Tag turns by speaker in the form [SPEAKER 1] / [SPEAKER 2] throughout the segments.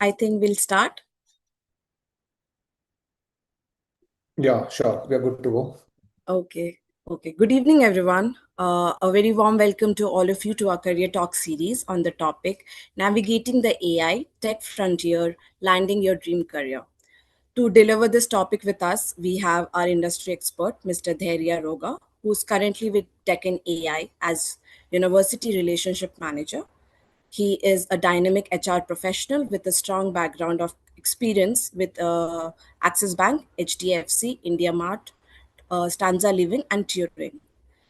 [SPEAKER 1] I think we'll start.
[SPEAKER 2] Yeah, sure. We are good to go.
[SPEAKER 1] Okay. Okay. Good evening, everyone. A very warm welcome to all of you to our Career Talk series on the topic Navigating the AI Tech Frontier, Landing Your Dream Career. To deliver this topic with us, we have our industry expert, Mr. Dhairya, who's currently with Deccan AI as University Relationship Manager. He is a dynamic HR professional with a strong background of experience with Axis Bank, HDFC, India Mart, Stanza Living, and Turing.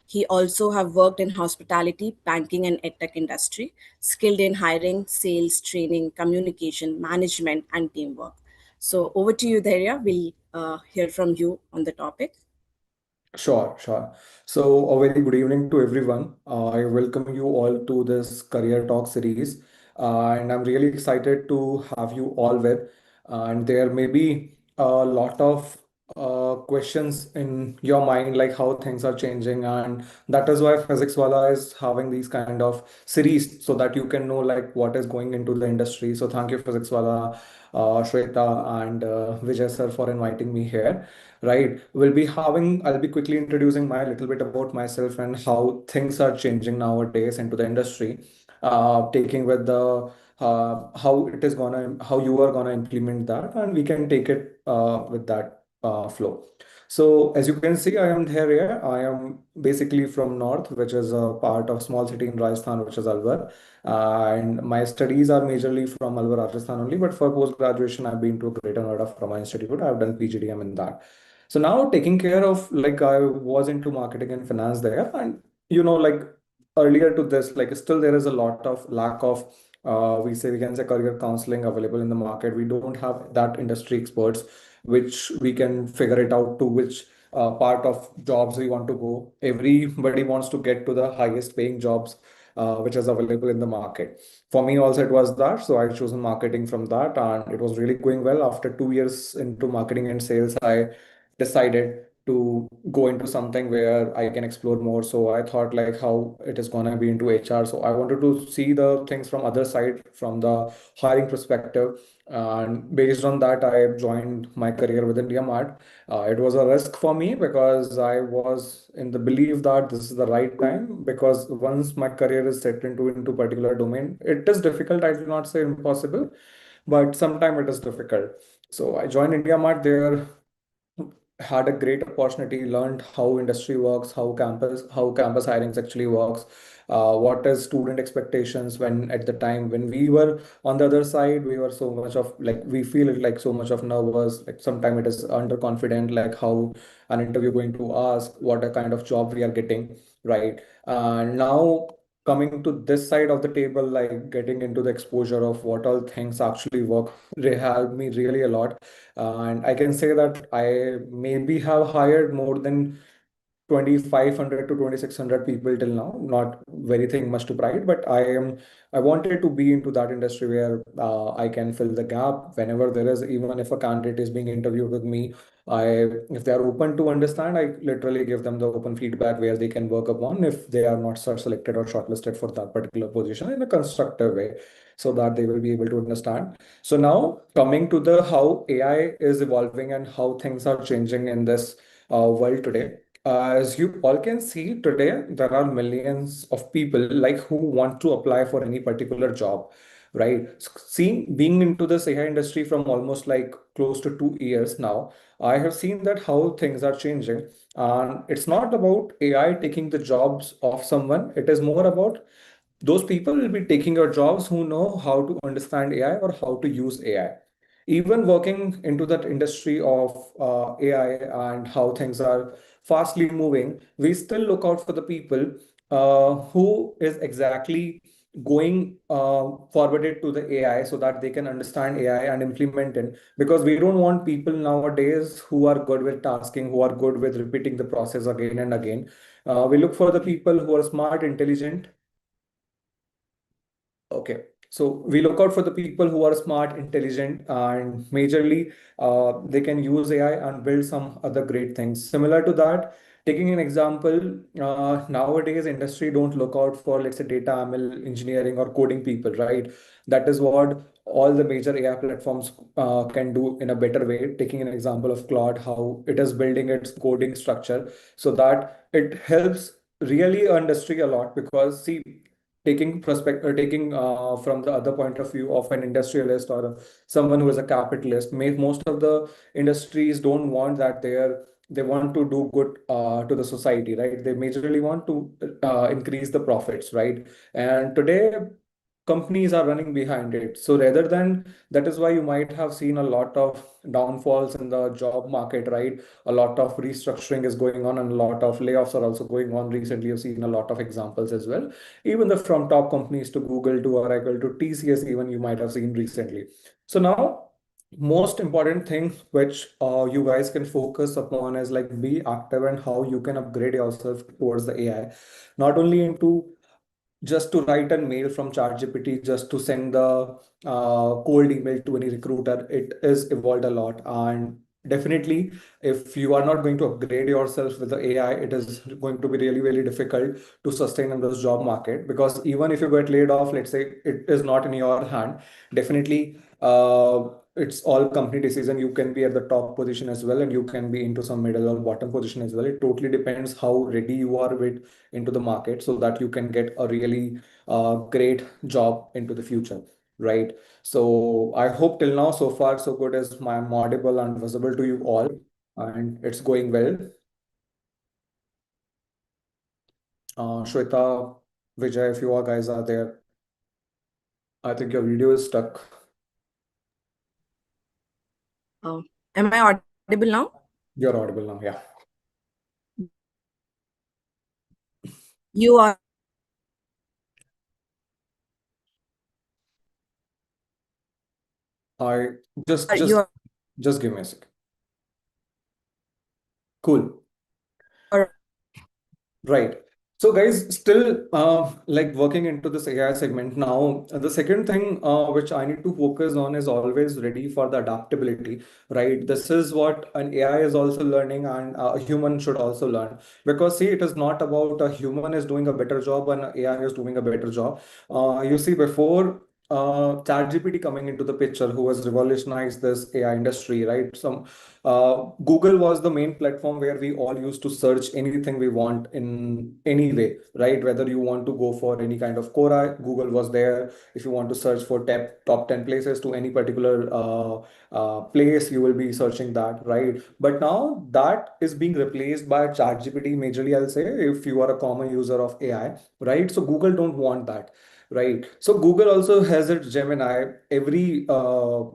[SPEAKER 1] He also have worked in hospitality, banking, and edtech industry, skilled in hiring, sales, training, communication, management, and teamwork. So over to you, Dhairya. We'll hear from you on the topic.
[SPEAKER 2] Sure, sure. So, a very good evening to everyone. I welcome you all to this Career Talk series, and I'm really excited to have you all with. And there may be a lot of questions in your mind, like how things are changing, and that is why Physics Wallah is having these kind of series so that you can know like what is going into the industry. So, thank you, Physics Wallah, Shweta, and Vijay sir for inviting me here. Right. I'll be quickly introducing my little bit about myself and how things are changing nowadays into the industry. Taking with the how you are gonna implement that, and we can take it with that flow. So as you can see, I am here. I am basically from North, which is a part of small city in Rajasthan, which is Alwar. And my studies are majorly from Alwar, Rajasthan only. But for post graduation, I've been to Greater Noida from my institute. I've done PGDM in that. So now taking care of like I was into marketing and finance there, and like earlier to this, like still there is a lot of lack of we can say career counseling available in the market. We don't have that industry experts which we can figure it out to which part of jobs we want to go. Everybody wants to get to the highest paying jobs which is available in the market. For me also it was that, so I chosen marketing from that, and it was really going well. After 2 years into marketing and sales, I decided to go into something where I can explore more. So I thought like how it is gonna be into HR. So I wanted to see the things from other side, from the hiring perspective. And based on that, I joined my career with India Mart. It was a risk for me because I was in the belief that this is the right time. Because once my career is set into particular domain, it is difficult. I do not say impossible, but sometimes it is difficult. So I joined India Mart there, had a great opportunity, learned how industry works, how campus hirings actually works, what is student expectations. When at the time when we were on the other side, we were so much of like we feel it like so much of nervous, like sometimes it is underconfident, like how an interview going to ask, what a kind of job we are getting, right? Now coming to this side of the table, like getting into the exposure of what all things actually work, helped me really a lot. And I can say that I maybe have hired more than 2,500 to 2,600 people till now. Not very thing much to pride, but I wanted to be into that industry where I can fill the gap whenever there is, even if a candidate is being interviewed with me. If they are open to understand, I literally give them the open feedback where they can work upon if they are not selected or shortlisted for that particular position in a constructive way, so that they will be able to understand. So now coming to the how AI is evolving and how things are changing in this world today. As you all can see today, there are millions of people like who want to apply for any particular job, right? Seeing being into this AI industry from almost like close to 2 years now, I have seen that how things are changing. And it's not about AI taking the jobs of someone. It is more about those people will be taking your jobs who know how to understand AI or how to use AI. Even working into that industry of AI and how things are fastly moving, we still look out for the people who is exactly going forwarded to the AI so that they can understand AI and implement it. Because we don't want people nowadays who are good with tasking, who are good with repeating the process again and again. We look for the people who are smart, intelligent. Okay. So we look out for the people who are smart, intelligent, and majorly they can use AI and build some other great things. Similar to that, Taking an example, nowadays industry don't look out for, let's say, data ML engineering or coding people, right? That is what all the major AI platforms can do in a better way. Taking an example of Claude, how it is building its coding structure so that it helps really industry a lot. Because see, taking from the other point of view of an industrialist or someone who is a capitalist, most of the industries don't want that they want to do good to the society, right? They majorly want to increase the profits, right? And today companies are running behind it. So rather than that, is why you might have seen a lot of downfalls in the job market, right? A lot of restructuring is going on and a lot of layoffs are also going on. Recently you've seen a lot of examples as well, even the from top companies to Google to Oracle to TCS, even you might have seen recently. So now most important thing which you guys can focus upon is like be active and how you can upgrade yourself towards the AI, not only into just to write a mail from ChatGPT, just to send the cold email to any recruiter. It is evolved a lot. And definitely, if you are not going to upgrade yourself with the AI, it is going to be really, really difficult to sustain in this job market. Because even if you get laid off, let's say it is not in your hand, definitely it's all company decision. You can be at the top position as well, and you can be into some middle or bottom position as well. It totally depends how ready you are with into the market so that you can get a really great job into the future, right? So I hope till now so far so good, as I'm audible and visible to you all, and it's going well. Shweta, Vijay, if you all guys are there, I think your video is stuck.
[SPEAKER 1] Am I audible now?
[SPEAKER 2] You're audible now, yeah.
[SPEAKER 1] You are.
[SPEAKER 2] I just
[SPEAKER 1] You
[SPEAKER 2] just
[SPEAKER 1] are.
[SPEAKER 2] just give me a sec. Cool. Right. So guys, still like working into this AI segment now, the second thing which I need to focus on is always ready for the adaptability, right? This is what an AI is also learning, and a human should also learn. Because see, it is not about a human is doing a better job and AI is doing a better job. You see, before ChatGPT coming into the picture, who has revolutionized this AI industry, right? Google was the main platform where we all used to search anything we want in any way, right? Whether you want to go for any kind of Quora, Google was there. If you want to search for top 10 places to any particular place, you will be searching that, right? But now that is being replaced by ChatGPT majorly, I'll say, if you are a common user of AI, right? So Google don't want that. Right. So Google also has its Gemini. Every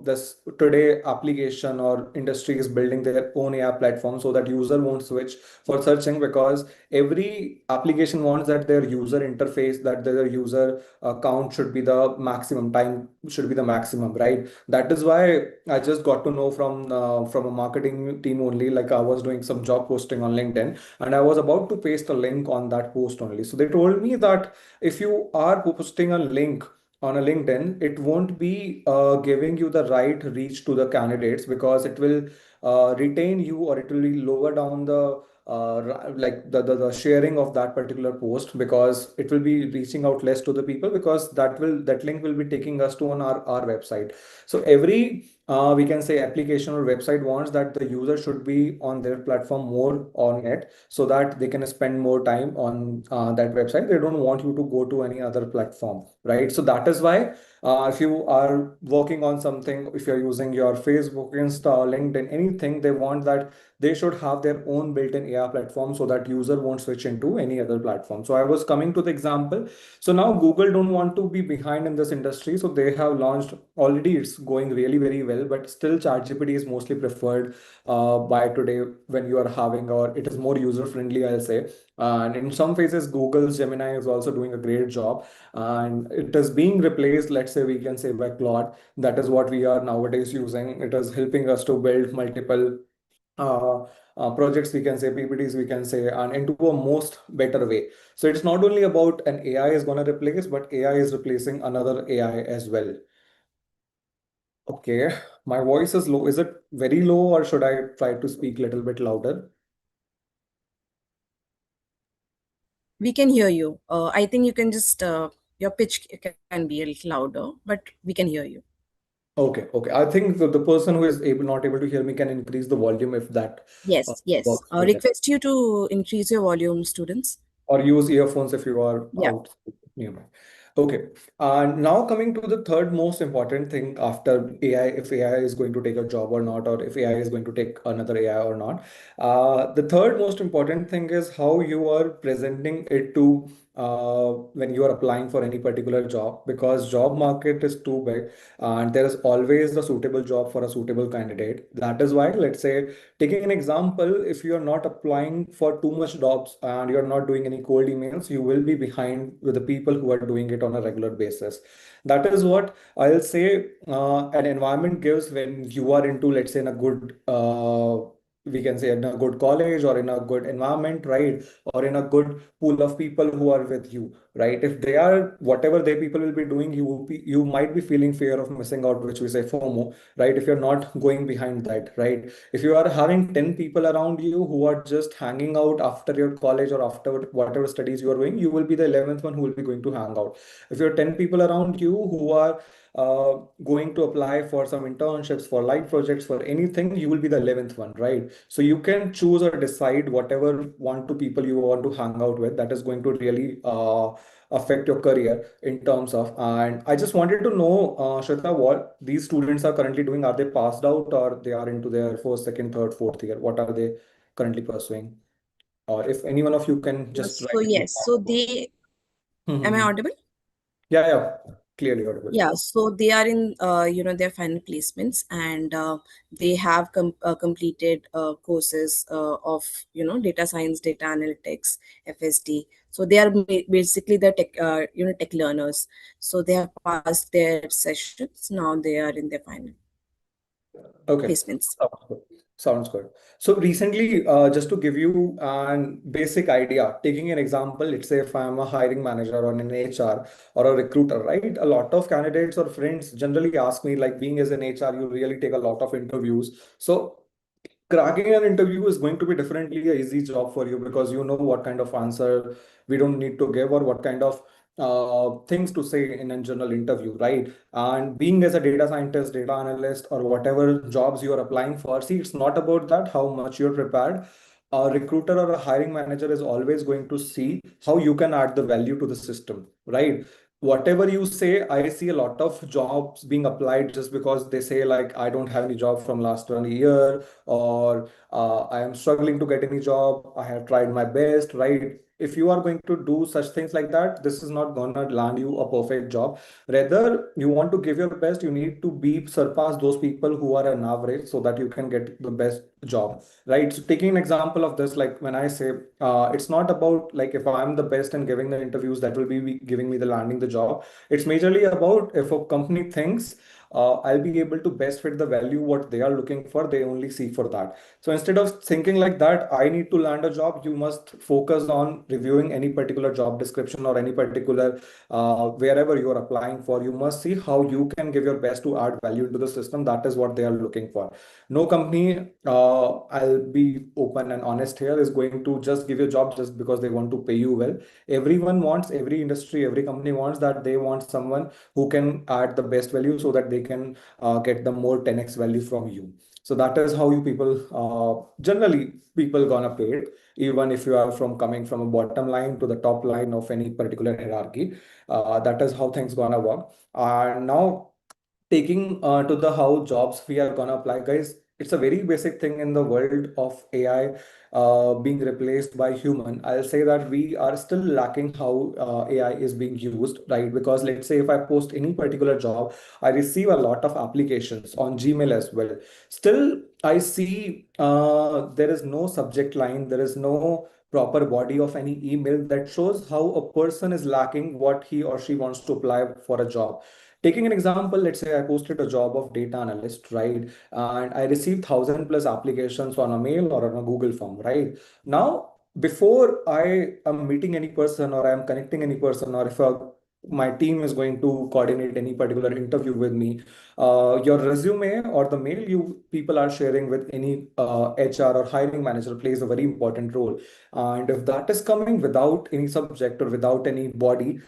[SPEAKER 2] this today application or industry is building their own AI platform so that user won't switch for searching, because every application wants that their user interface, that their user count should be the maximum, time should be the maximum, right? That is why I just got to know from a marketing team only. Like I was doing some job posting on LinkedIn, and I was about to paste a link on that post only. So they told me that if you are posting a link on a LinkedIn, it won't be giving you the right reach to the candidates, because it will retain you, or it will lower down the like the sharing of that particular post, because it will be reaching out less to the people, because that link will be taking us to on our website. So every we can say application or website wants that the user should be on their platform more on it, so that they can spend more time on that website. They don't want you to go to any other platform, right? So that is why if you are working on something, if you're using your Facebook, Insta, LinkedIn, anything, they want that they should have their own built-in AI platform, so that user won't switch into any other platform. So I was coming to the example. So now Google don't want to be behind in this industry. So they have launched already, it's going really very well, but still ChatGPT is mostly preferred by today when you are having, or it is more user friendly, I'll say. And in some phases, Google's Gemini is also doing a great job, and it is being replaced, let's say we can say, by Claude. That is what we are nowadays using. It is helping us to build multiple uh, projects, we can say, PPTs, we can say, and into a most better way. So it's not only about an AI is going to replace, but AI is replacing another AI as well. Okay, my voice is low. Is it very low, or should I try to speak a little bit louder?
[SPEAKER 1] We can hear you. I think you can just your pitch can be a little louder, but we can hear you.
[SPEAKER 2] Okay, okay. I think the person who is able not able to hear me can increase the volume if that
[SPEAKER 1] Yes, yes.
[SPEAKER 2] works for them.
[SPEAKER 1] Request you to increase your volume, students.
[SPEAKER 2] Or use earphones if you are
[SPEAKER 1] Yeah.
[SPEAKER 2] out nearby. Okay. And now coming to the third most important thing after AI, if AI is going to take a job or not, or if AI is going to take another AI or not. The third most important thing is how you are presenting it to when you are applying for any particular job, because job market is too big and there is always a suitable job for a suitable candidate. That is why, let's say, taking an example, if you are not applying for too much jobs and you're not doing any cold emails, you will be behind with the people who are doing it on a regular basis. That is what I'll say an environment gives when you are into, let's say, in a good, we can say in a good college or in a good environment, right? Or in a good pool of people who are with you, right? If they are, whatever they people will be doing, you might be feeling fear of missing out, which we say FOMO, right? If you're not going behind that, right? If you are having 10 people around you who are just hanging out after your college or after whatever studies you are doing, you will be the 11th one who will be going to hang out. If you're 10 people around you who are going to apply for some internships, for live projects, for anything, you will be the 11th one, right? So you can choose or decide whatever one two people you want to hang out with. That is going to really affect your career in terms of. And I just wanted to know, Shweta, what these students are currently doing. Are they passed out or they are into their first, second, third, fourth year? What are they currently pursuing? Or if any one of you can just
[SPEAKER 1] So
[SPEAKER 2] write in the
[SPEAKER 1] yes, so they am I
[SPEAKER 2] chat.
[SPEAKER 1] audible?
[SPEAKER 2] Yeah, yeah, clearly audible.
[SPEAKER 1] Yeah, so they are in their final placements, and they have completed courses of data science, data analytics, FSD. So they are basically the tech learners. So they have passed their sessions. Now they are in their final
[SPEAKER 2] Okay.
[SPEAKER 1] placements.
[SPEAKER 2] Sounds good. Sounds good. So recently, just to give you an basic idea, taking an example, let's say if I'm a hiring manager or an HR or a recruiter, right? A lot of candidates or friends generally ask me, like being as an HR, you really take a lot of interviews. So cracking an interview is going to be definitely a easy job for you because you know what kind of answer we don't need to give or what kind of things to say in a general interview, right? And being as a data scientist, data analyst, or whatever jobs you are applying for, see, it's not about that, how much you're prepared. A recruiter or a hiring manager is always going to see how you can add the value to the system, right? Whatever you say, I see a lot of jobs being applied just because they say, like, I don't have any job from last 20 year, or I am struggling to get any job. I have tried my best, right? If you are going to do such things like that, this is not gonna land you a perfect job. Rather, you want to give your best, you need to be surpass those people who are an average so that you can get the best job, right? So taking an example of this, like when I say it's not about like if I'm the best and giving the interviews that will be giving me the landing the job. It's majorly about if a company thinks I'll be able to best fit the value what they are looking for. They only seek for that. So instead of thinking like that, I need to land a job, you must focus on reviewing any particular job description or any particular wherever you are applying for. You must see how you can give your best to add value into the system. That is what they are looking for. No company, I'll be open and honest here, is going to just give you a job just because they want to pay you well. Everyone wants, every industry, every company wants that they want someone who can add the best value so that they can get the more 10x value from you. So that is how you people generally people gonna pay it, even if you are from coming from a bottom line to the top line of any particular hierarchy. That is how things gonna work. And now taking to the how jobs we are gonna apply, guys, it's a very basic thing in the world of AI being replaced by human. I'll say that we are still lacking how AI is being used, right? Because let's say if I post any particular job, I receive a lot of applications on Gmail as well. Still, I see there is no subject line, there is no proper body of any email that shows how a person is lacking what he or she wants to apply for a job. Taking an example, let's say I posted a job of data analyst, right? And I received 1,000+ applications on a mail or on a Google form, right? Now, before I am meeting any person or I am connecting any person, or if a my team is going to coordinate any particular interview with me, your resume or the mail you people are sharing with any HR or hiring manager plays a very important role. And if that is coming without any subject or without any body,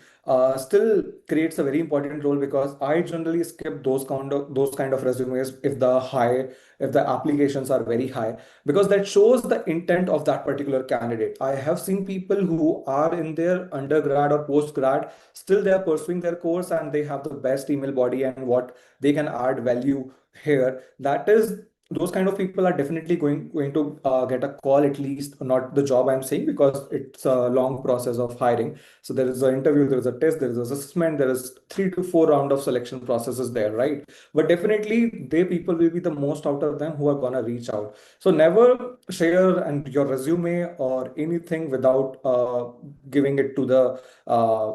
[SPEAKER 2] still creates a very important role, because I generally skip those kind of resumes if the applications are very high, because that shows the intent of that particular candidate. I have seen people who are in their undergrad or post grad, still they are pursuing their course and they have the best email body and what they can add value here. That is, those kind of people are definitely going to get a call, at least not the job I'm saying, because it's a long process of hiring. So there is an interview, there is a test, there is assessment, there is 3 to 4 round of selection processes there, right? But definitely they people will be the most out of them who are gonna reach out. So never share and your resume or anything without giving it to the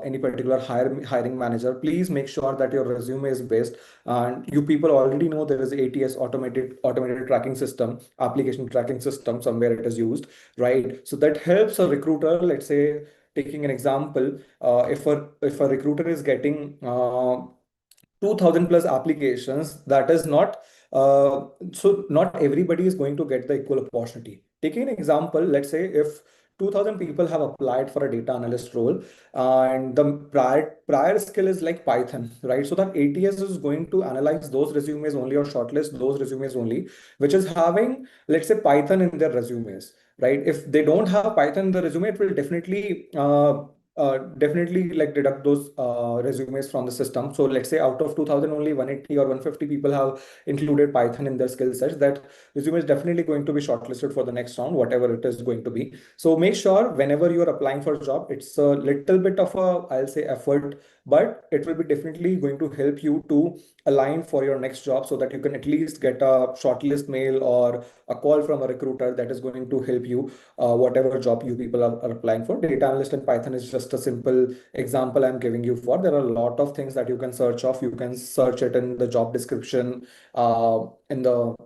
[SPEAKER 2] any particular hiring manager. Please make sure that your resume is best. And you people already know there is ATS, automated tracking system, application tracking system, somewhere it is used, right? So that helps a recruiter. Let's say, taking an example, if a recruiter is getting 2000 plus applications, that is not so not everybody is going to get the equal opportunity. Taking an example, let's say if 2000 people have applied for a data analyst role, and the prior skill is like Python, right? So that ATS is going to analyze those resumes only or shortlist those resumes only which is having, let's say, Python in their resumes, right? If they don't have Python in the resume, it will definitely like deduct those resumes from the system. So let's say out of 2000, only 180 or 150 people have included Python in their skill sets. That resume is definitely going to be shortlisted for the next round, whatever it is going to be. So make sure whenever you're applying for a job, it's a little bit of a, I'll say, effort, but it will be definitely going to help you to align for your next job, so that you can at least get a shortlist mail or a call from a recruiter that is going to help you whatever job you people are applying for. Data analyst in Python is just a simple example I'm giving you for. There are a lot of things that you can search off. You can search it in the job description, in the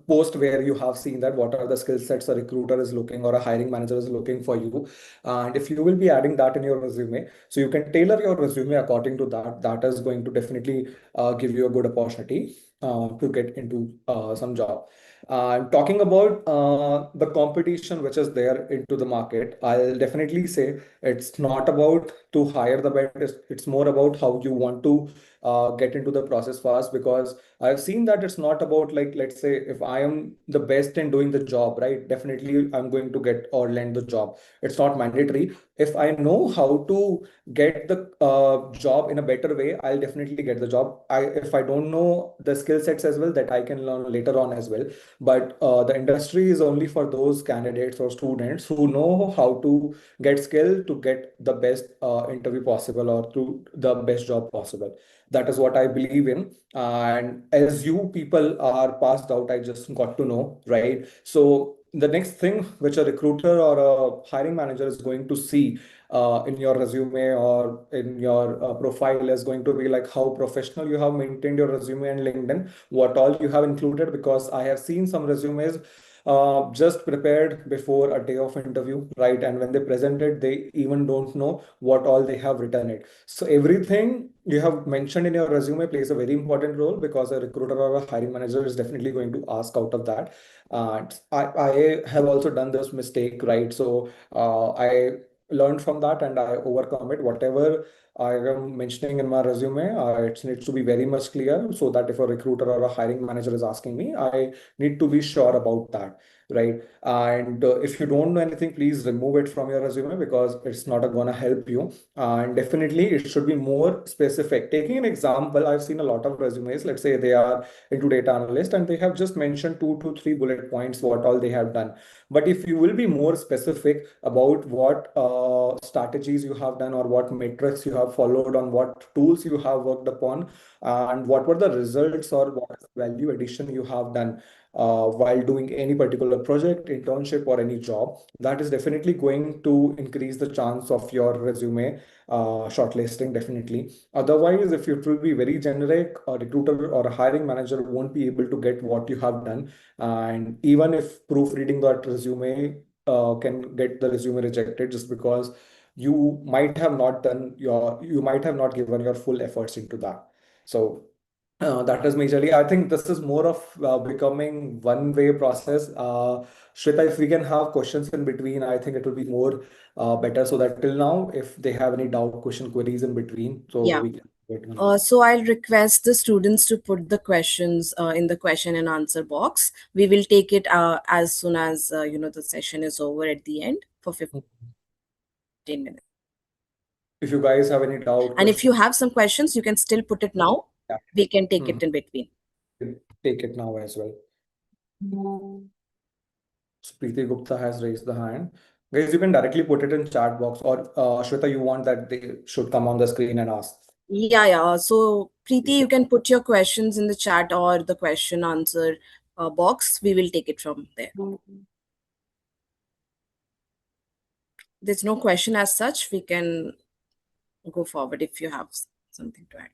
[SPEAKER 2] post where you have seen that what are the skill sets a recruiter is looking or a hiring manager is looking for you. And if you will be adding that in your resume, so you can tailor your resume according to that, that is going to definitely give you a good opportunity to get into some job. Talking about the competition which is there into the market, I'll definitely say it's not about to hire the best. It's more about how you want to get into the process fast, because I've seen that it's not about, like, let's say if I am the best in doing the job, right? Definitely I'm going to get or land the job. It's not mandatory. If I know how to get the job in a better way, I'll definitely get the job. If I don't know the skill sets as well, that I can learn later on as well. But the industry is only for those candidates or students who know how to get skill to get the best interview possible or to the best job possible. That is what I believe in. And as you people are passed out, I just got to know, right? So the next thing which a recruiter or a hiring manager is going to see in your resume or in your profile is going to be like how professional you have maintained your resume and LinkedIn, what all you have included. Because I have seen some resumes just prepared before a day of interview, right? And when they present it, they even don't know what all they have written it. So everything you have mentioned in your resume plays a very important role, because a recruiter or a hiring manager is definitely going to ask out of that. I have also done this mistake, right? So I learned from that and I overcome it. Whatever I am mentioning in my resume, it needs to be very much clear, so that if a recruiter or a hiring manager is asking me, I need to be sure about that, right? And if you don't know anything, please remove it from your resume, because it's not gonna help you. And definitely it should be more specific. Taking an example, I've seen a lot of resumes. Let's say they are into data analyst and they have just mentioned 2 to 3 bullet points what all they have done. But if you will be more specific about what strategies you have done or what metrics you have followed, on what tools you have worked upon, and what were the results or what value addition you have done while doing any particular project, internship, or any job, that is definitely going to increase the chance of your resume shortlisting, definitely. Otherwise, if it will be very generic, a recruiter or a hiring manager won't be able to get what you have done. And even if proofreading that resume can get the resume rejected, just because you might have not given your full efforts into that. So that is majorly. I think this is more of becoming one-way process. Shweta, if we can have questions in between, I think it will be more better. So that till now, if they have any doubt, question, queries in between, so
[SPEAKER 1] Yeah.
[SPEAKER 2] we can get on with.
[SPEAKER 1] So I'll request the students to put the questions in the question and answer box. We will take it as soon as the session is over at the end for 15 minutes.
[SPEAKER 2] If you guys have any doubt,
[SPEAKER 1] And if
[SPEAKER 2] question,
[SPEAKER 1] you have some questions, you can still put it now.
[SPEAKER 2] yeah.
[SPEAKER 1] We can take
[SPEAKER 2] Mhm.
[SPEAKER 1] it in between.
[SPEAKER 2] Take it now as well. So Preeti Gupta has raised the hand. Guys, you can directly put it in chat box, or Shweta, you want that they should come on the screen and ask.
[SPEAKER 1] Yeah, yeah. So Preeti, you can put your questions in the chat or the question answer box. We will take it from there. There's no question as such. We can go forward if you have something to add.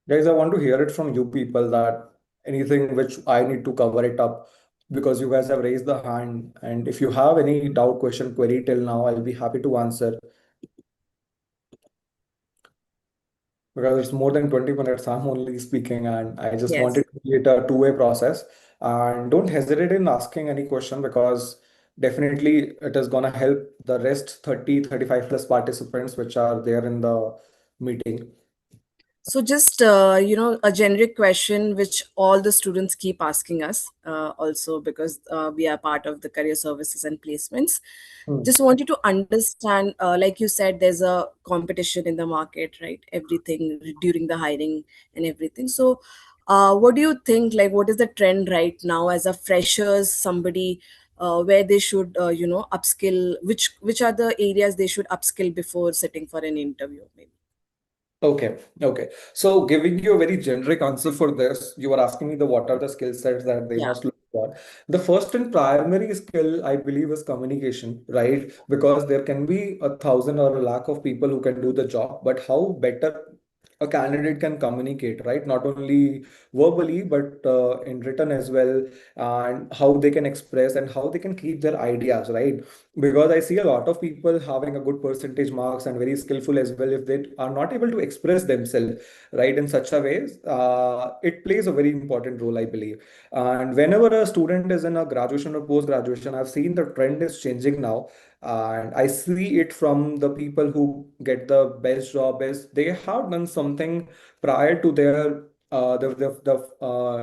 [SPEAKER 2] Guys, I want to hear it from you people that anything which I need to cover it up because you guys have raised the hand. And if you have any doubt, question, query till now, I'll be happy to answer because it's more than 20 minutes. I'm only speaking and I just wanted
[SPEAKER 1] Yes.
[SPEAKER 2] to create a two-way process. And don't hesitate in asking any question because definitely it is gonna help the rest 30, 35 plus participants which are there in the meeting.
[SPEAKER 1] So just a generic question which all the students keep asking us, also because we are part of the career services and placements.
[SPEAKER 2] Hmm.
[SPEAKER 1] Just wanted to understand, like you said, there's a competition in the market, right? Everything during the hiring and everything. So, what do you think? Like, what is the trend right now as a freshers, somebody? Where they should upskill, which are the areas they should upskill before sitting for an interview, maybe?
[SPEAKER 2] Okay, okay. So giving you a very generic answer for this, you were asking me the what are the skill sets that they
[SPEAKER 1] Yeah.
[SPEAKER 2] must look for. The first and primary skill, I believe, is communication, right? Because there can be 1,000 or a lakh of people who can do the job, but how better a candidate can communicate, right? Not only verbally, but in written as well, and how they can express and how they can keep their ideas, right? Because I see a lot of people having a good percentage marks and very skillful as well. If they are not able to express themselves right in such a ways, it plays a very important role, I believe. And whenever a student is in a graduation or post graduation, I've seen the trend is changing now, and I see it from the people who get the best job is they have done something prior to their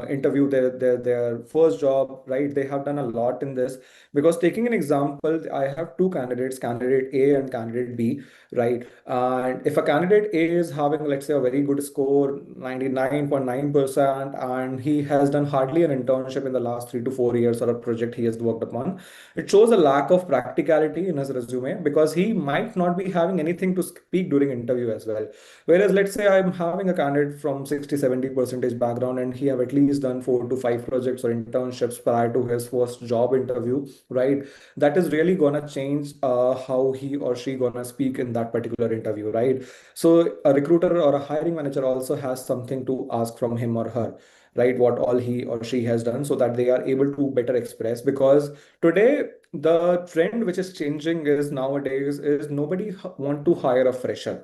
[SPEAKER 2] interview, their first job, right? They have done a lot in this because taking an example, I have two candidates, candidate A and candidate B, right? And if a candidate A is having, let's say, a very good score, 99.9%, and he has done hardly an internship in the last 3 to 4 years or a project he has worked upon, it shows a lack of practicality in his resume because he might not be having anything to speak during interview as well. Whereas, let's say I'm having a candidate from 60, 70 percentage background and he have at least done 4 to 5 projects or internships prior to his first job interview, right? That is really gonna change how he or she gonna speak in that particular interview, right? So a recruiter or a hiring manager also has something to ask from him or her, right? What all he or she has done so that they are able to better express. Because today the trend which is changing is nowadays is nobody want to hire a fresher,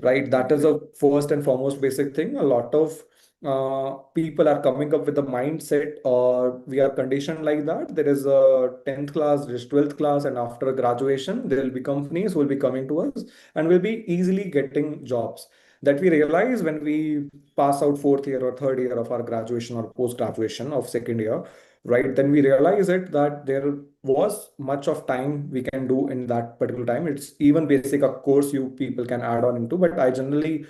[SPEAKER 2] right? That is a first and foremost basic thing. A lot of people are coming up with a mindset, or we are conditioned like that. There is a 10th class, there is 12th class, and after graduation, there will be companies who will be coming to us and will be easily getting jobs. That we realize when we pass out fourth year or third year of our graduation or post graduation of second year, right? Then we realize it that there was much of time we can do in that particular time. It's even basic, of course, you people can add on into, but I generally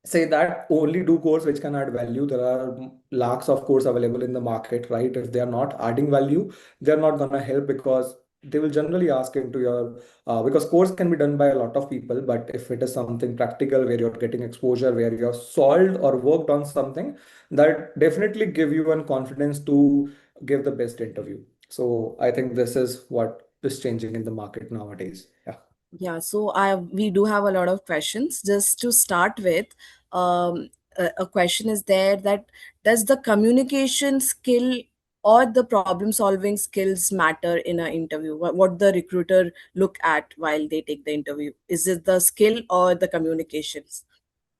[SPEAKER 2] say that only do course which can add value. There are lakhs of course available in the market, right? If they are not adding value, they're not gonna help because they will generally ask into your because course can be done by a lot of people, but if it is something practical where you're getting exposure, where you're solved or worked on something, that definitely give you one confidence to give the best interview. So I think this is what is changing in the market nowadays. Yeah.
[SPEAKER 1] Yeah, so we do have a lot of questions. Just to start with, a question is there that does the communication skill or the problem solving skills matter in an interview? What the recruiter look at while they take the interview? Is it the skill or the communications?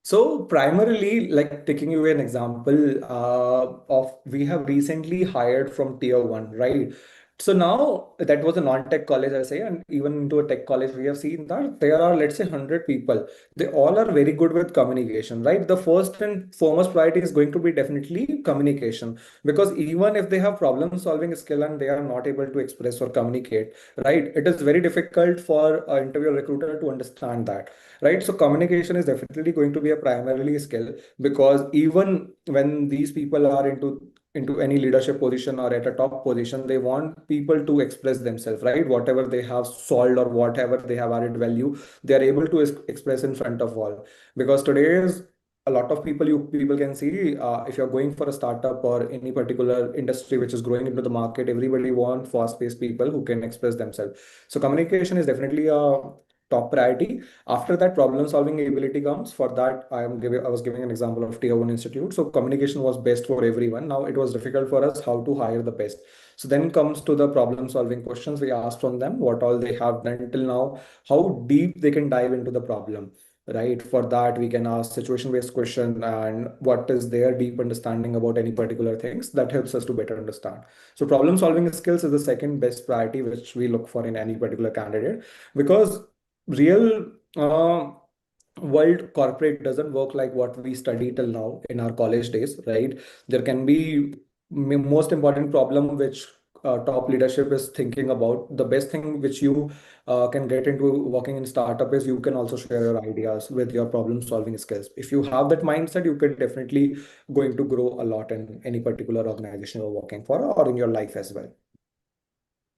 [SPEAKER 2] So primarily, like taking you an example of we have recently hired from tier one, right? So now that was a non-tech college, I say, and even into a tech college, we have seen that there are, let's say, 100 people. They all are very good with communication, right? The first and foremost priority is going to be definitely communication, because even if they have problem-solving skill and they are not able to express or communicate, right, it is very difficult for an interview recruiter to understand that, right? So communication is definitely going to be a primarily skill, because even when these people are into any leadership position or at a top position, they want people to express themselves, right? Whatever they have solved or whatever they have added value, they are able to express in front of all. Because today is a lot of people, you people can see, if you're going for a startup or any particular industry which is growing into the market, everybody want fast-paced people who can express themselves. So communication is definitely a top priority. After that, problem solving ability comes. For that, I was giving an example of tier one institute. So communication was best for everyone. Now it was difficult for us how to hire the best. So then comes to the problem solving questions. We asked from them what all they have done till now, how deep they can dive into the problem. Right. For that, we can ask situation-based question and what is their deep understanding about any particular things that helps us to better understand. So problem solving skills is the second best priority which we look for in any particular candidate, because real world corporate doesn't work like what we study till now in our college days, right? There can be most important problem which top leadership is thinking about. The best thing which you can get into working in startup is you can also share your ideas with your problem solving skills. If you have that mindset, you can definitely going to grow a lot in any particular organization you're working for or in your life as well.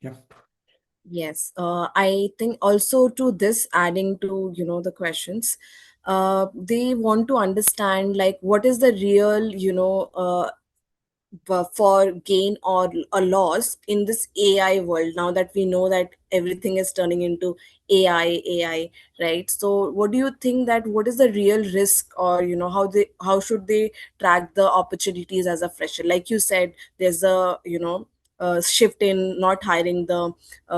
[SPEAKER 2] Yeah.
[SPEAKER 1] Yes, I think also to this, adding to the questions, they want to understand like what is the real for gain or a loss in this AI world, now that we know that everything is turning into AI, right? So what do you think that what is the real risk, or how should they track the opportunities as a fresher? Like you said, there's a shift in not hiring the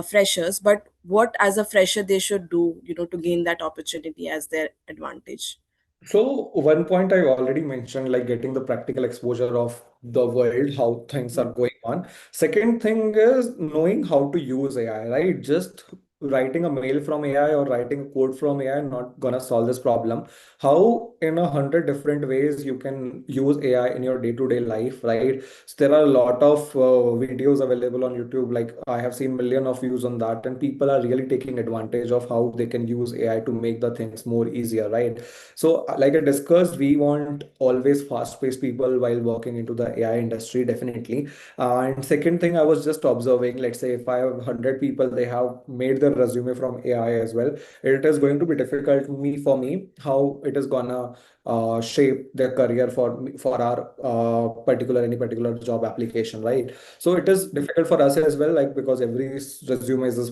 [SPEAKER 1] freshers, but what as a fresher they should do to gain that opportunity as their advantage?
[SPEAKER 2] So one point I already mentioned, like getting the practical exposure of the world, how things are going on. Second thing is knowing how to use AI, right? Just writing a mail from AI or writing a code from AI not gonna solve this problem. How in 100 different ways you can use AI in your day-to-day life, right? So there are a lot of videos available on YouTube. Like I have seen million of views on that, and people are really taking advantage of how they can use AI to make the things more easier, right? So, like I discussed, we want always fast-paced people while working into the AI industry, definitely. And second thing, I was just observing, let's say if I have 100 people, they have made their resume from AI as well. It is going to be difficult for me how it is gonna shape their career for our any particular job application, right? So it is difficult for us as well, like because every resume is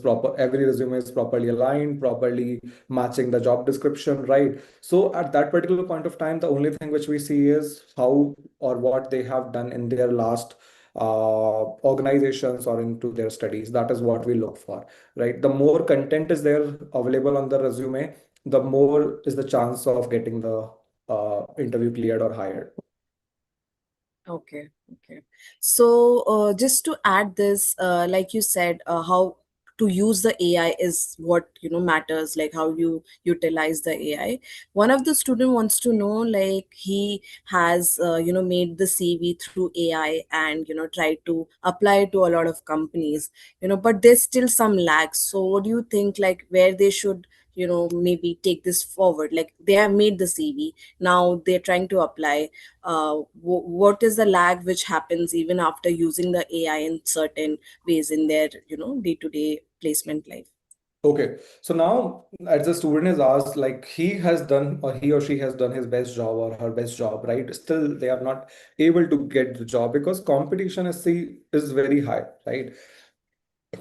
[SPEAKER 2] properly aligned, properly matching the job description, right? So at that particular point of time, the only thing which we see is how or what they have done in their last organizations or into their studies. That is what we look for, right? The more content is there available on the resume, the more is the chance of getting the interview cleared or hired.
[SPEAKER 1] Okay, okay. So, just to add this, like you said, how to use the AI is what matters, like how you utilize the AI. One of the student wants to know, like he has made the CV through AI and tried to apply it to a lot of companies, but there's still some lags. So, what do you think, like where they should maybe take this forward? Like they have made the CV, now they're trying to apply. What is the lag which happens even after using the AI in certain ways in their day-to-day placement life?
[SPEAKER 2] Okay, so now as the student is asked, like he has done or he or she has done his best job or her best job, right? Still, they are not able to get the job because competition is very high, right?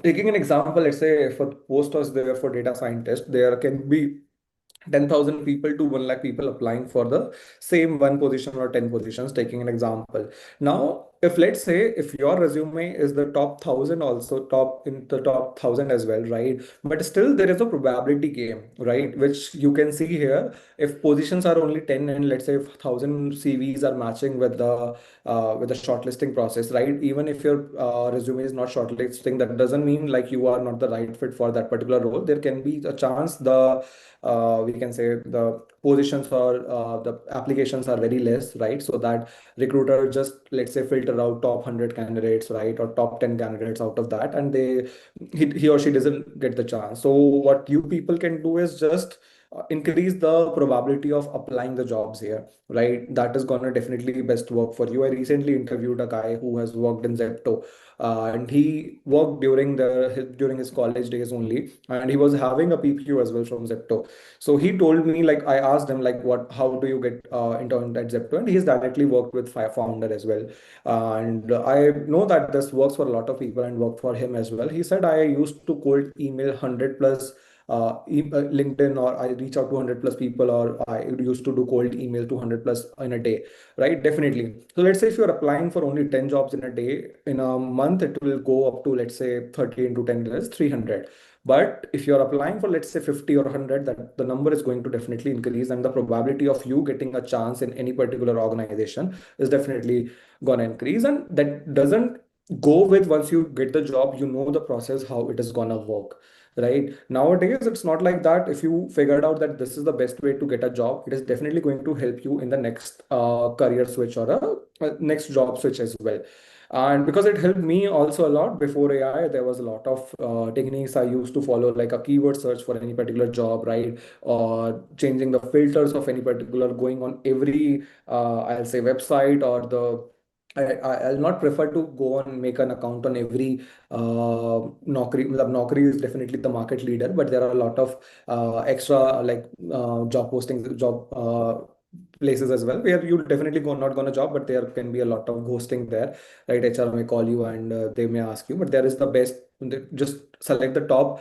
[SPEAKER 2] Taking an example, let's say for posters there for data scientist, there can be 10,000 people to 1 lakh people applying for the same one position or 10 positions, taking an example. Now, if let's say if your resume is the top 1,000, also top in the top 1,000 as well, right? But still there is a probability game, right? Which you can see here. If positions are only 10, and let's say if 1,000 CVs are matching with the shortlisting process, right? Even if your resume is not shortlisting, that doesn't mean like you are not the right fit for that particular role. There can be a chance the we can say the positions or the applications are very less, right? So that recruiter just, let's say, filter out top 100 candidates, right, or top 10 candidates out of that, and he or she doesn't get the chance. So what you people can do is just increase the probability of applying the jobs here, right? That is gonna definitely best work for you. I recently interviewed a guy who has worked in Zepto, and he worked during his college days only, and he was having a PPU as well from Zepto. So he told me, like, I asked him like, what, how do you get interned at Zepto? And he's directly worked with founder as well. And I know that this works for a lot of people and worked for him as well. He said, I used to cold email 100 plus LinkedIn, or I reach out to 100 plus people, or I used to do cold email to 100 plus in a day, right? Definitely. So let's say if you're applying for only 10 jobs in a day, in a month, it will go up to, let's say, 30 into 10 is 300. But if you're applying for, let's say, 50 or 100, that the number is going to definitely increase, and the probability of you getting a chance in any particular organization is definitely gonna increase. And that doesn't go with, once you get the job, you know the process, how it is gonna work, right? Nowadays, it's not like that. If you figured out that this is the best way to get a job, it is definitely going to help you in the next career switch, or a next job switch as well. And because it helped me also a lot before AI, there was a lot of techniques I used to follow, like a keyword search for any particular job, right? Or changing the filters of any particular, going on every, I'll say, website, or I'll not prefer to go and make an account on every Naukri. Naukri is definitely the market leader, but there are a lot of extra, like job postings, job places as well, where you definitely go not gonna job, but there can be a lot of ghosting there, right? HR may call you, and they may ask you, but there is the best. Just select the top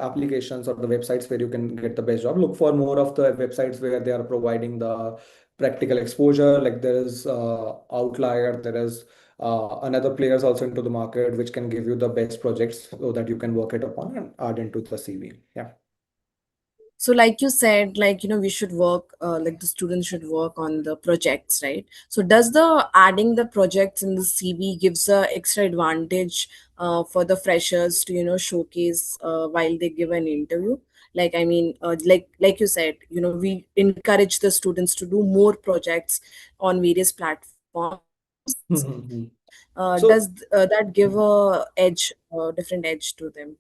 [SPEAKER 2] applications or the websites where you can get the best job. Look for more of the websites where they are providing the practical exposure. Like there is Outlier, there is another players also into the market, which can give you the best projects so that you can work it upon and add into the CV. Yeah.
[SPEAKER 1] So like you said, like, we should work, like the students should work on the projects, right? So does the adding the projects in the CV gives a extra advantage for the freshers to, showcase while they give an interview? Like, I mean, like you said, we encourage the students to do more projects on various platforms.
[SPEAKER 2] Mhm.
[SPEAKER 1] Does
[SPEAKER 2] So
[SPEAKER 1] that give a edge, different edge to them?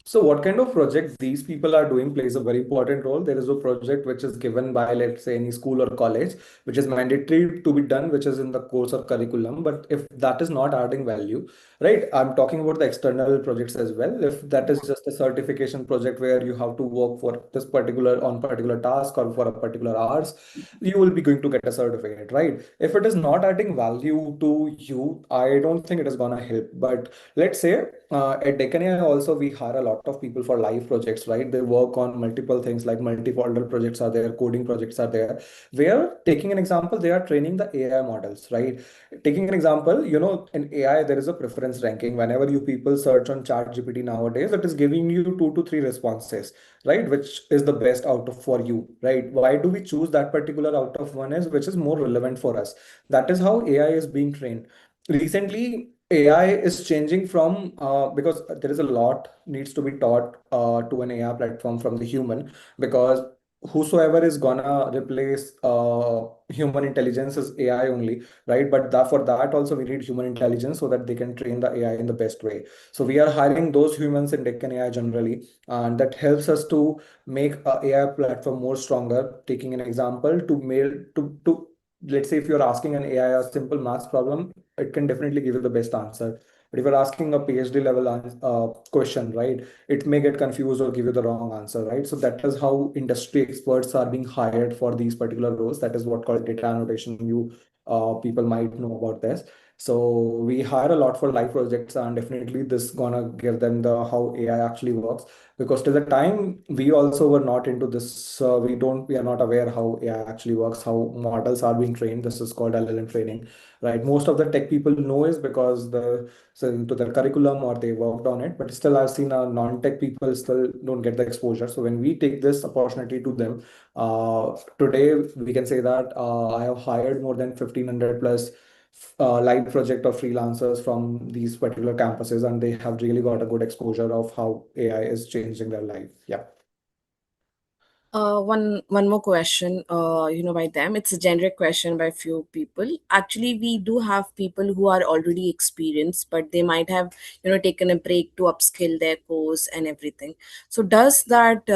[SPEAKER 2] So what kind of project these people are doing plays a very important role. There is a project which is given by, let's say, any school or college, which is mandatory to be done, which is in the course or curriculum. But if that is not adding value, right? I'm talking about the external projects as well. If that is just a certification project where you have to work for this particular on particular task or for a particular hours, you will be going to get a certificate, right? If it is not adding value to you, I don't think it is gonna help. But let's say at Deccan AI also we hire a lot of people for live projects, right? They work on multiple things, like multi-folder projects are there, coding projects are there. Where, taking an example, they are training the AI models, right? Taking an example, in AI there is a preference ranking. Whenever you people search on ChatGPT nowadays, it is giving you 2 to 3 responses, right? Which is the best out of for you, right? Why do we choose that particular out of one is which is more relevant for us? That is how AI is being trained. Recently, AI is changing from because there is a lot needs to be taught to an AI platform from the human, because whosoever is gonna replace human intelligence is AI only, right? But for that also we need human intelligence so that they can train the AI in the best way. So we are hiring those humans in Deccan AI generally, and that helps us to make a AI platform more stronger. Taking an example, to mail to let's say if you're asking an AI a simple maths problem, it can definitely give you the best answer. But if you're asking a PhD level question, right, it may get confused or give you the wrong answer, right? So that is how industry experts are being hired for these particular roles. That is what called data annotation. You people might know about this. So we hire a lot for live projects, and definitely this gonna give them the how AI actually works. Because till the time we also were not into this, we are not aware how AI actually works, how models are being trained. This is called LLM training, right? Most of the tech people know is because the so into the curriculum or they worked on it, but still I've seen non-tech people still don't get the exposure. So when we take this opportunity to them, today we can say that I have hired more than 1500 plus live project or freelancers from these particular campuses, and they have really got a good exposure of how AI is changing their life. Yeah.
[SPEAKER 1] One more question, by them. It's a generic question by few people. Actually, we do have people who are already experienced, but they might have, taken a break to upskill their course and everything. So, does that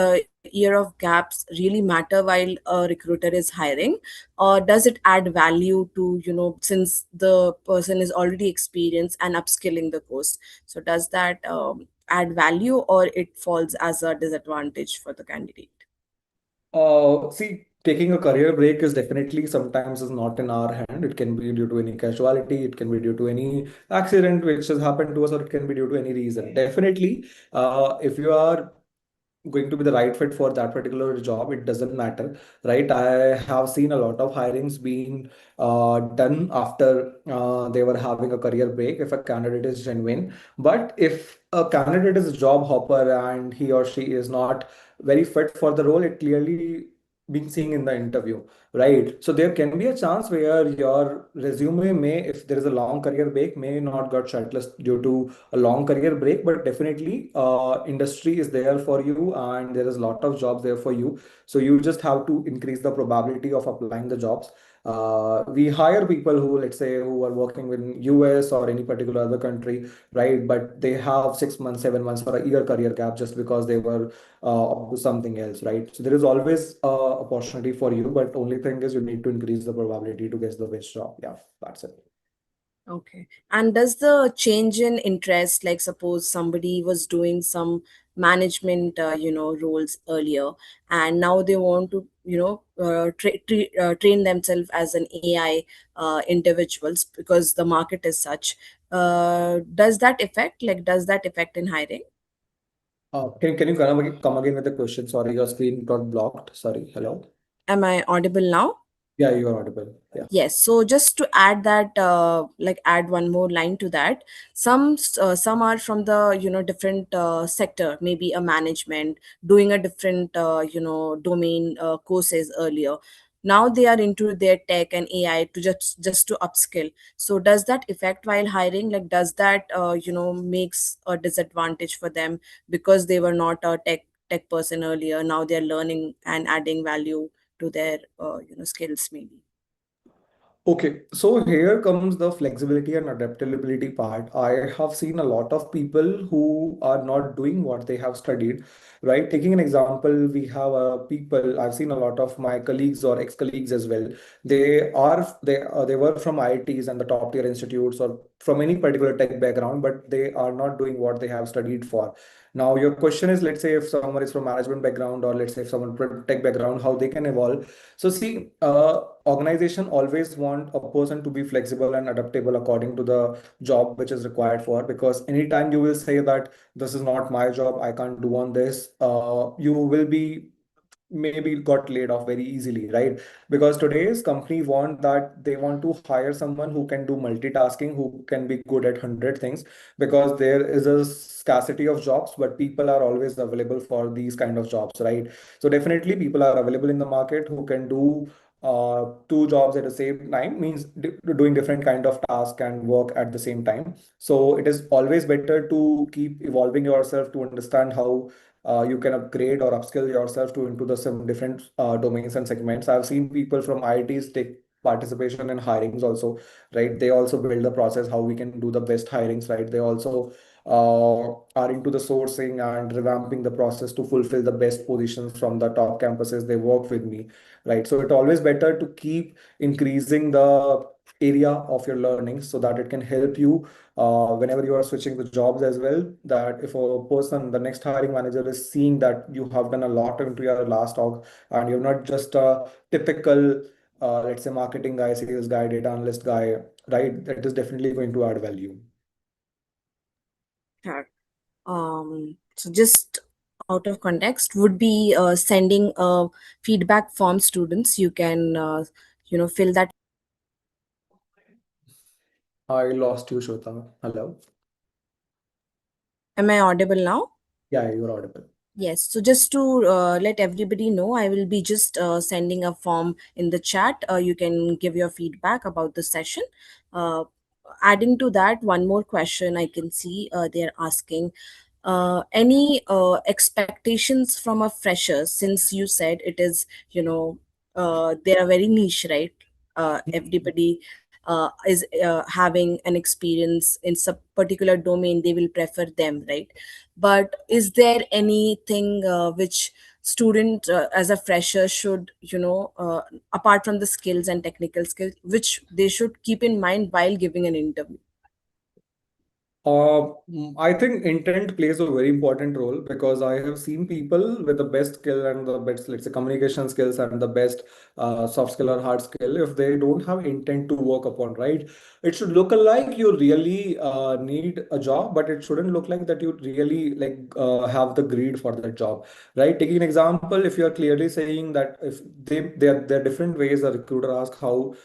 [SPEAKER 1] year of gaps really matter while a recruiter is hiring, or does it add value to, since the person is already experienced and upskilling the course? So, does that add value, or it falls as a disadvantage for the candidate?
[SPEAKER 2] See, taking a career break is definitely sometimes is not in our hand. It can be due to any casualty, it can be due to any accident which has happened to us, or it can be due to any reason. Definitely, if you are going to be the right fit for that particular job, it doesn't matter, right? I have seen a lot of hirings being done after they were having a career break if a candidate is genuine. But if a candidate is a job hopper and he or she is not very fit for the role, it clearly being seen in the interview, right? So there can be a chance where your resume may, if there is a long career break, may not got shortlisted due to a long career break, but definitely industry is there for you and there is a lot of jobs there for you. So you just have to increase the probability of applying the jobs. We hire people who, let's say, who are working in US or any particular other country, right? But they have 6 months, 7 months, or a year career gap just because they were up to something else, right? So there is always opportunity for you, but only thing is you need to increase the probability to get the best job. Yeah, that's it.
[SPEAKER 1] Okay. And does the change in interest, like suppose somebody was doing some management, roles earlier, and now they want to, train themselves as an AI individuals because the market is such. Does that affect, does that affect in hiring?
[SPEAKER 2] Can you come again with the question? Sorry, your screen got blocked. Sorry. Hello.
[SPEAKER 1] Am I audible now?
[SPEAKER 2] Yeah, you are audible. Yeah.
[SPEAKER 1] Yes, so just to add that, add one more line to that. Some are from the different sector, maybe a management doing a different domain courses earlier. Now they are into their tech and AI to just to upskill. So does that affect while hiring? Like, does that makes a disadvantage for them because they were not a tech person earlier? Now they are learning and adding value to their skills maybe.
[SPEAKER 2] Okay, so here comes the flexibility and adaptability part. I have seen a lot of people who are not doing what they have studied, right? Taking an example, we have people, I've seen a lot of my colleagues or ex-colleagues as well. They were from IITs and the top tier institutes or from any particular tech background, but they are not doing what they have studied for. Now, your question is, let's say if someone is from management background or let's say if someone from tech background, how they can evolve. So see, organization always want a person to be flexible and adaptable according to the job which is required for. Because anytime you will say that this is not my job, I can't do on this, you will be maybe got laid off very easily, right? Because today's company want that they want to hire someone who can do multitasking, who can be good at 100 things, because there is a scarcity of jobs, but people are always available for these kind of jobs, right? So definitely people are available in the market who can do two jobs at the same time, means doing different kind of task and work at the same time. So it is always better to keep evolving yourself to understand how you can upgrade or upskill yourself to into the some different domains and segments. I've seen people from IITs take participation in hirings also, right? They also build the process how we can do the best hirings, right? They also are into the sourcing and revamping the process to fulfill the best positions from the top campuses. They work with me, right? So it always better to keep increasing the area of your learning so that it can help you whenever you are switching the jobs as well. That if a person, the next hiring manager is seeing that you have done a lot into your last org and you're not just a typical let's say marketing guy, sales guy, data analyst guy, right? That is definitely going to add value.
[SPEAKER 1] Sure. So just out of context, would be sending a feedback form students. You can, fill that.
[SPEAKER 2] I lost you, Shweta. Hello.
[SPEAKER 1] Am I audible now?
[SPEAKER 2] Yeah, you're audible.
[SPEAKER 1] Yes, so just to let everybody know, I will be just sending a form in the chat. You can give your feedback about the session. Uh, Adding to that, one more question I can see they're asking. Any expectations from a fresher, since you said it is, they are very niche, right? Everybody is having an experience in some particular domain, they will prefer them, right? But is there anything which student as a fresher should, apart from the skills and technical skills, which they should keep in mind while giving an interview?
[SPEAKER 2] I think intent plays a very important role because I have seen people with the best skill and the best, let's say, communication skills and the best soft skill or hard skill. If they don't have intent to work upon, right? It should look like you really need a job, but it shouldn't look like that you really like have the greed for that job, right? Taking an example, if you are clearly saying that if there are different ways a recruiter asks how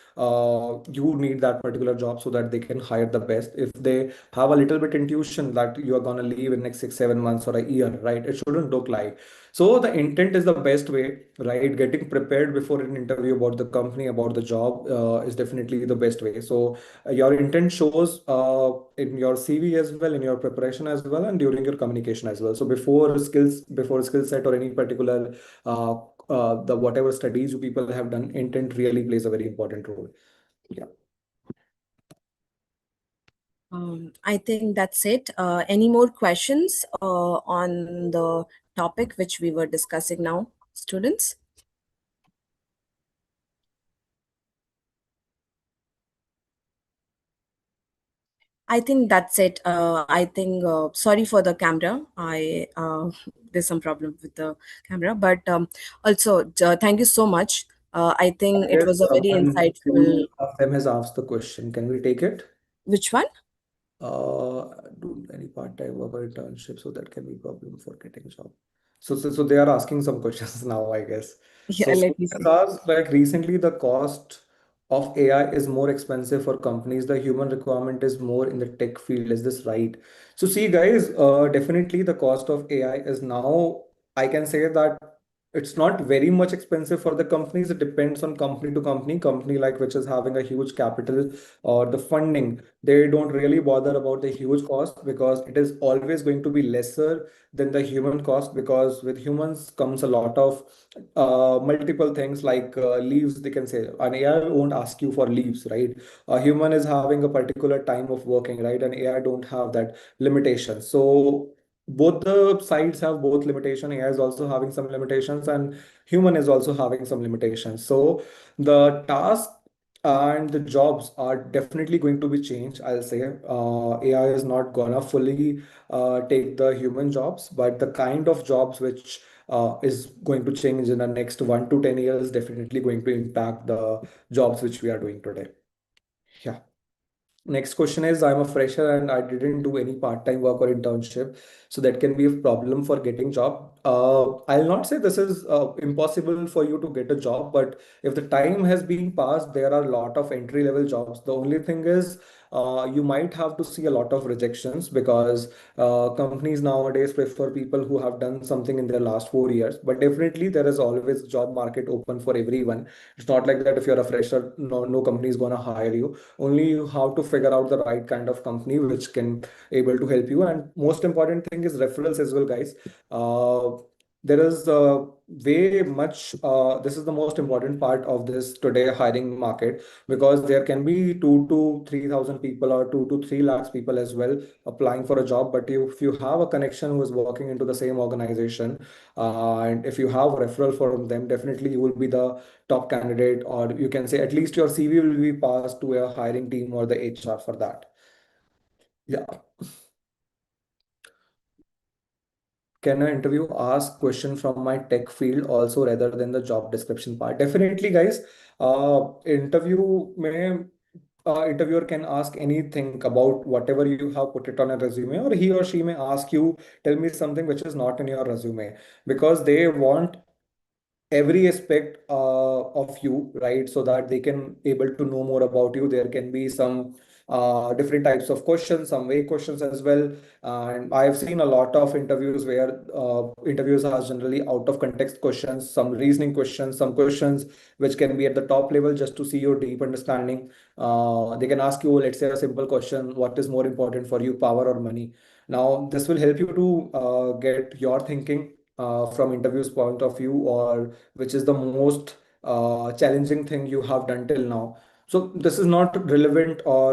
[SPEAKER 2] you need that particular job so that they can hire the best. If they have a little bit intuition that you are going to leave in next 6 7 months or a year, right? It shouldn't look like. So the intent is the best way, right? Getting prepared before an interview about the company, about the job, is definitely the best way. So your intent shows in your CV as well, in your preparation as well, and during your communication as well. So before skill set or any particular uh, the whatever studies you people have done, intent really plays a very important role. Yeah.
[SPEAKER 1] I think that's it. Any more questions on the topic which we were discussing now, students? I think that's it. I think, sorry for the camera. There's some problem with the camera, but also thank you so much. I
[SPEAKER 2] I
[SPEAKER 1] think it
[SPEAKER 2] guess
[SPEAKER 1] was a very
[SPEAKER 2] one
[SPEAKER 1] insightful.
[SPEAKER 2] few of them has asked the question. Can we take it?
[SPEAKER 1] Which one?
[SPEAKER 2] Do any part-time work or internship, so that can be problem for getting a job. So they are asking some questions now, I guess.
[SPEAKER 1] Yeah,
[SPEAKER 2] So
[SPEAKER 1] let me
[SPEAKER 2] students
[SPEAKER 1] see.
[SPEAKER 2] asked, like recently the cost of AI is more expensive for companies. The human requirement is more in the tech field. Is this right? So see, guys, definitely the cost of AI is now, I can say that it's not very much expensive for the companies. It depends on company to company. Company like which is having a huge capital or the funding, they don't really bother about the huge cost because it is always going to be lesser than the human cost, because with humans comes a lot of multiple things like leaves. They can say an AI won't ask you for leaves, right? A human is having a particular time of working, right? And AI don't have that limitation. So both the sides have both limitation. AI is also having some limitations and human is also having some limitations. So the task and the jobs are definitely going to be changed. I'll say AI is not gonna fully take the human jobs, but the kind of jobs which is going to change in the next 1 to 10 years definitely going to impact the jobs which we are doing today. Yeah. Next question is, I'm a fresher and I didn't do any part-time work or internship, so that can be a problem for getting job. I'll not say this is impossible for you to get a job, but if the time has been passed, there are a lot of entry-level jobs. The only thing is, you might have to see a lot of rejections because companies nowadays prefer people who have done something in their last 4 years. But definitely, there is always job market open for everyone. It's not like that if you're a fresher, no company is gonna hire you. Only you have to figure out the right kind of company which can able to help you. And most important thing is referrals as well, guys. There is way much this is the most important part of this today hiring market, because there can be 2 to 3 thousand people or 2 to 3 lakhs people as well applying for a job. But if you have a connection who is working into the same organization, and if you have a referral from them, definitely you will be the top candidate, or you can say at least your CV will be passed to a hiring team or the HR for that. Yeah. can an interview ask question from my tech field also rather than the job description part? Definitely, guys. Interviewer can ask anything about whatever you have put it on a resume, or he or she may ask you, tell me something which is not in your resume, because they want every aspect of you, right? So that they can able to know more about you. There can be some different types of questions, some vague questions as well. And I have seen a lot of interviews where interviews are generally out of context questions, some reasoning questions, some questions which can be at the top level just to see your deep understanding. They can ask you, let's say, a simple question: what is more important for you, power or money? Now, this will help you to get your thinking from interview's point of view, or which is the most challenging thing you have done till now. So this is not relevant or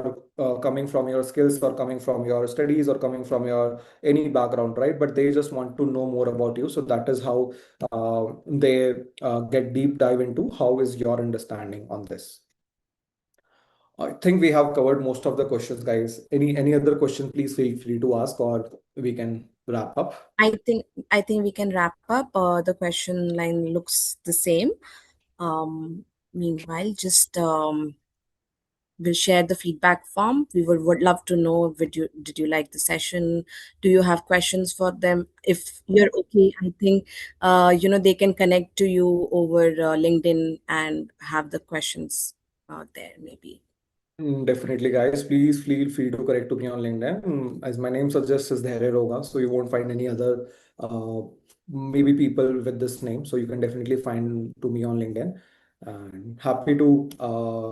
[SPEAKER 2] coming from your skills or coming from your studies or coming from your any background, right? But they just want to know more about you. So that is how they get deep dive into how is your understanding on this. I think we have covered most of the questions, guys. Any other question, please feel free to ask, or we can wrap up.
[SPEAKER 1] I think we can wrap up. The question line looks the same. Meanwhile, just we'll share the feedback form. We would love to know, did you like the session? Do you have questions for them? If you're okay, I think they can connect to you over LinkedIn and have the questions there maybe.
[SPEAKER 2] Definitely, guys. Please feel free to connect to me on LinkedIn. As my name suggests, is Dhairya Roga, so you won't find any other uh, maybe people with this name. So you can definitely find to me on LinkedIn. And happy to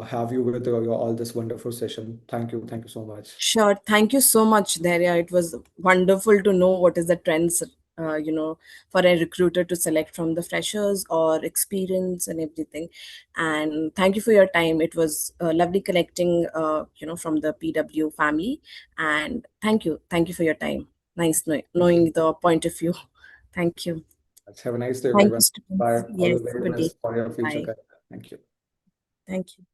[SPEAKER 2] have you with all this wonderful session. Thank you so much.
[SPEAKER 1] Sure. Thank you so much, Dhairya. It was wonderful to know what is the trends, for a recruiter to select from the freshers or experience and everything. And thank you for your time. It was lovely connecting, from the PW family. And thank you. Thank you for your time. Nice knowing the point of view. Thank you.
[SPEAKER 2] Let's have a nice day,
[SPEAKER 1] Thank you,
[SPEAKER 2] everyone.
[SPEAKER 1] students.
[SPEAKER 2] Bye. All
[SPEAKER 1] Yes,
[SPEAKER 2] the very
[SPEAKER 1] good day.
[SPEAKER 2] best for your future
[SPEAKER 1] Bye.
[SPEAKER 2] career. Thank you.
[SPEAKER 1] Thank you.